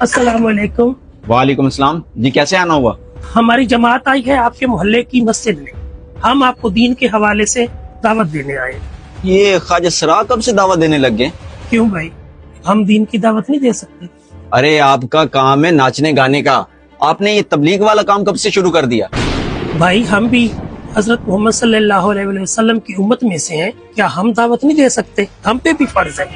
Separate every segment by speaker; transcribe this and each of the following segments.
Speaker 1: अस्सलाम वालेकुम।
Speaker 2: वालेकुम अस्सलाम जी, कैसे आना हुआ?
Speaker 1: हमारी जमात आई है आपके मोहल्ले की मस्जिद में, हम आपको दीन के हवाले से दावत देने आए।
Speaker 2: ये ख्वाजा सरा कब से दावत देने लग गए?
Speaker 1: क्यों भाई, हम दीन की दावत नहीं दे सकते?
Speaker 2: अरे आपका काम है नाचने गाने का, आपने ये तबलीग वाला काम कब से शुरू कर दिया?
Speaker 1: भाई हम भी हजरत मोहम्मद सल्लल्लाहु अलैहि वसल्लम की उम्मत में से हैं, क्या हम दावत नहीं दे सकते? हम पे भी फर्ज है।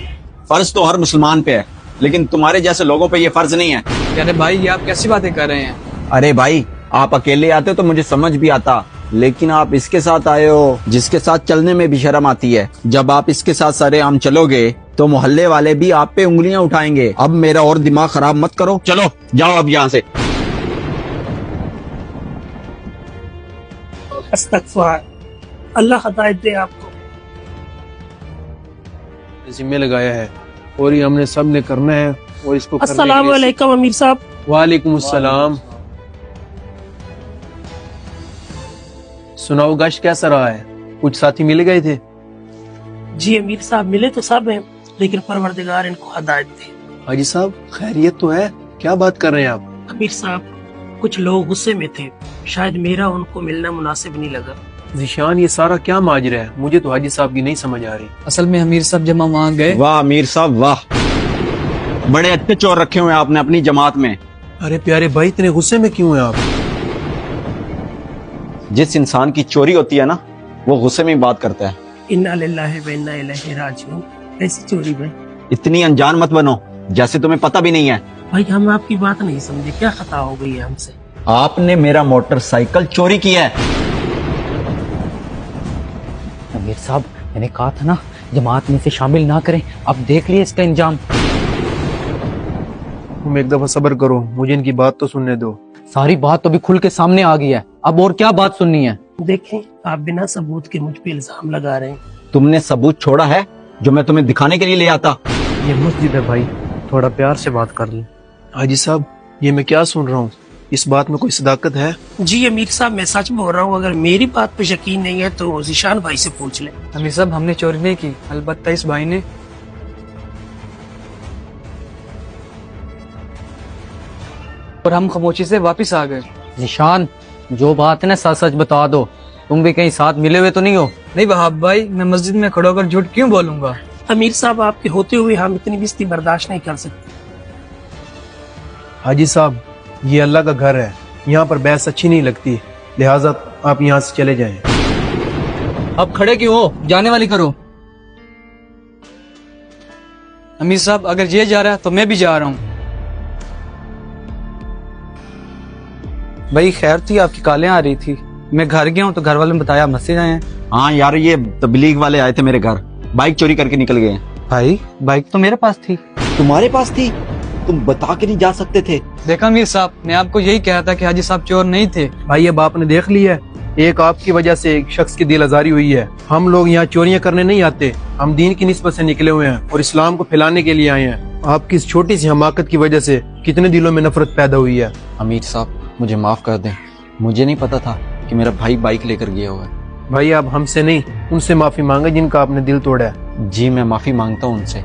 Speaker 2: फर्ज तो हर मुसलमान पे है, लेकिन तुम्हारे जैसे लोगों पे ये फर्ज नहीं है।
Speaker 3: अरे भाई ये आप कैसी बातें कर रहे हैं?
Speaker 2: अरे भाई आप अकेले आते तो मुझे समझ भी आता, लेकिन आप इसके साथ आए हो जिसके साथ चलने में भी शर्म आती है। जब आप इसके साथ सरेआम चलोगे तो मोहल्ले वाले भी आप पे उंगलियां उठाएंगे। अब मेरा और दिमाग खराब मत करो, चलो जाओ अब यहाँ से।
Speaker 1: अस्तगफुर, अल्लाह हिदायत दे आपको।
Speaker 3: जिम्मे लगाया है और ये हमने सब ने करना है और इसको करने के
Speaker 1: अस्सलाम
Speaker 3: लिए-
Speaker 1: वालेकुम अमीर साहब।
Speaker 3: वालेकुम अस्सलाम। सुनाओ गश्त कैसा रहा है? कुछ साथी मिल गए थे?
Speaker 1: जी अमीर साहब मिले तो सब हैं, लेकिन परवरदिगार इनको हिदायत दे।
Speaker 3: हाजी साहब खैरियत तो है? क्या बात कर रहे हैं आप?
Speaker 1: अमीर साहब कुछ लोग गुस्से में थे, शायद मेरा उनको मिलना मुनासिब नहीं लगा।
Speaker 3: जिशान ये सारा क्या माजरा है? मुझे तो हाजी साहब की नहीं समझ आ रही।
Speaker 4: असल में अमीर साहब जब हम वहाँ गए,
Speaker 2: वाह अमीर साहब वाह, बड़े अच्छे चोर रखे हुए हैं आपने अपनी जमात में।
Speaker 3: अरे प्यारे भाई इतने गुस्से में क्यों हैं आप?
Speaker 2: जिस इंसान की चोरी होती है ना, वो गुस्से में ही बात करता है।
Speaker 1: इन्ना लिल्लाहि व इन्ना इलैहि राजिऊन। ऐसी चोरी भाई?
Speaker 2: इतनी अनजान मत बनो जैसे तुम्हें पता भी नहीं है।
Speaker 1: भाई हम आपकी बात नहीं समझे, क्या खता हो गई है हमसे?
Speaker 2: आपने मेरा मोटरसाइकिल चोरी किया है।
Speaker 4: अमीर साहब मैंने कहा था ना जमात में से शामिल ना करें, अब देख लिए इसका इंजाम।
Speaker 3: तुम एक दफा सब्र करो, मुझे इनकी बात तो सुनने दो।
Speaker 4: सारी बात तो अभी खुल के सामने आ गई है, अब और क्या बात सुननी है?
Speaker 1: देखें आप बिना सबूत के मुझ पे इल्जाम लगा रहे हैं।
Speaker 2: तुमने सबूत छोड़ा है जो मैं तुम्हें दिखाने के लिए ले आता।
Speaker 3: ये मस्जिद है भाई, थोड़ा प्यार से बात कर लो। हाजी साहब ये मैं क्या सुन रहा हूँ? इस बात में कोई सदाकत है?
Speaker 1: जी अमीर साहब मैं सच बोल रहा हूँ, अगर मेरी बात पे यकीन नहीं है तो जिशान भाई से पूछ ले।
Speaker 4: अमीर साहब हमने चोरी नहीं की, अलबत्ता इस भाई ने। और हम खामोशी से वापस आ गए। निशान जो बात है ना सच सच बता दो, तुम भी कहीं साथ मिले हुए तो नहीं हो? नहीं वहाब भाई, मैं मस्जिद में खड़ा होकर झूठ क्यों बोलूंगा?
Speaker 1: अमीर साहब आपके होते हुए हम इतनी बेइज्जती बर्दाश्त नहीं कर सकते।
Speaker 3: हाजी साहब ये अल्लाह का घर है, यहाँ पर बहस अच्छी नहीं लगती, लिहाजा आप यहाँ से चले जाएं।
Speaker 4: अब खड़े क्यों हो? जाने वाली करो। अमीर साहब अगर ये जा रहा है तो मैं भी जा रहा हूँ। भाई खैर थी, आपकी कालें आ रही थी, मैं घर गया हूँ तो घर वालों ने बताया मस्जिद आए हैं।
Speaker 2: हाँ यार ये तबलीग वाले आए थे मेरे घर, बाइक चोरी करके निकल गए।
Speaker 4: भाई बाइक तो मेरे पास थी।
Speaker 2: तुम्हारे पास थी? तुम बता के नहीं जा सकते थे?
Speaker 4: देखा अमीर साहब मैं आपको यही कहा था कि हाजी साहब चोर नहीं थे।
Speaker 3: भाई अब आपने देख लिया, एक आपकी वजह से एक शख्स की दिल आजारी हुई है। हम लोग यहाँ चोरियां करने नहीं आते, हम दीन की निस्बत से निकले हुए हैं और इस्लाम को फैलाने के लिए आए हैं। आपकी इस छोटी सी हमाकत की वजह से कितने दिलों में नफरत पैदा हुई है।
Speaker 2: अमीर साहब मुझे माफ कर दें, मुझे नहीं पता था कि मेरा भाई बाइक लेकर गया हुआ है।
Speaker 3: भाई आप हमसे नहीं उनसे माफी मांगे जिनका आपने दिल तोड़ा है।
Speaker 2: जी मैं माफी मांगता हूँ उनसे,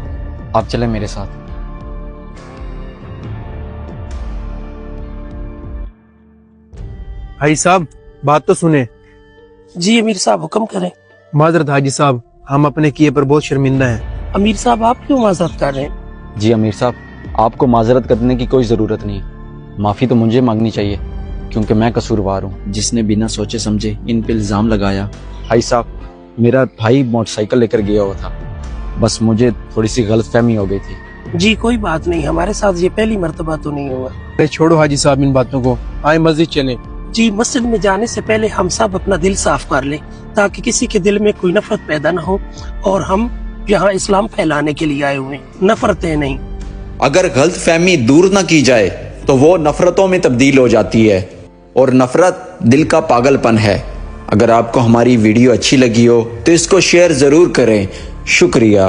Speaker 2: आप चले मेरे साथ।
Speaker 3: भाई साहब बात तो सुने।
Speaker 1: जी अमीर साहब हुक्म करें।
Speaker 3: माजरत हाजी साहब, हम अपने किए पर बहुत शर्मिंदा हैं।
Speaker 1: अमीर साहब आप क्यों माजरत कर रहे हैं?
Speaker 2: जी अमीर साहब आपको माजरत करने की कोई जरूरत नहीं है, माफी तो मुझे मांगनी चाहिए क्योंकि मैं कसूरवार हूँ जिसने बिना सोचे समझे इन पे इल्जाम लगाया। भाई साहब मेरा भाई मोटरसाइकिल लेकर गया हुआ था, बस मुझे थोड़ी सी गलतफहमी हो गई थी।
Speaker 1: जी कोई बात नहीं, हमारे साथ ये पहली मर्तबा तो नहीं हुआ।
Speaker 3: अरे छोड़ो हाजी साहब इन बातों को, आए मस्जिद चलें।
Speaker 1: जी मस्जिद में जाने से पहले हम सब अपना दिल साफ कर लें ताकि किसी के दिल में कोई नफरत पैदा न हो, और हम यहाँ इस्लाम फैलाने के लिए आए हुए हैं, नफरतें नहीं।
Speaker 5: अगर गलतफहमी दूर न की जाए तो वो नफरतों में तब्दील हो जाती है, और नफरत दिल का पागलपन है। अगर आपको हमारी वीडियो अच्छी लगी हो तो इसको शेयर जरूर करें। शुक्रिया।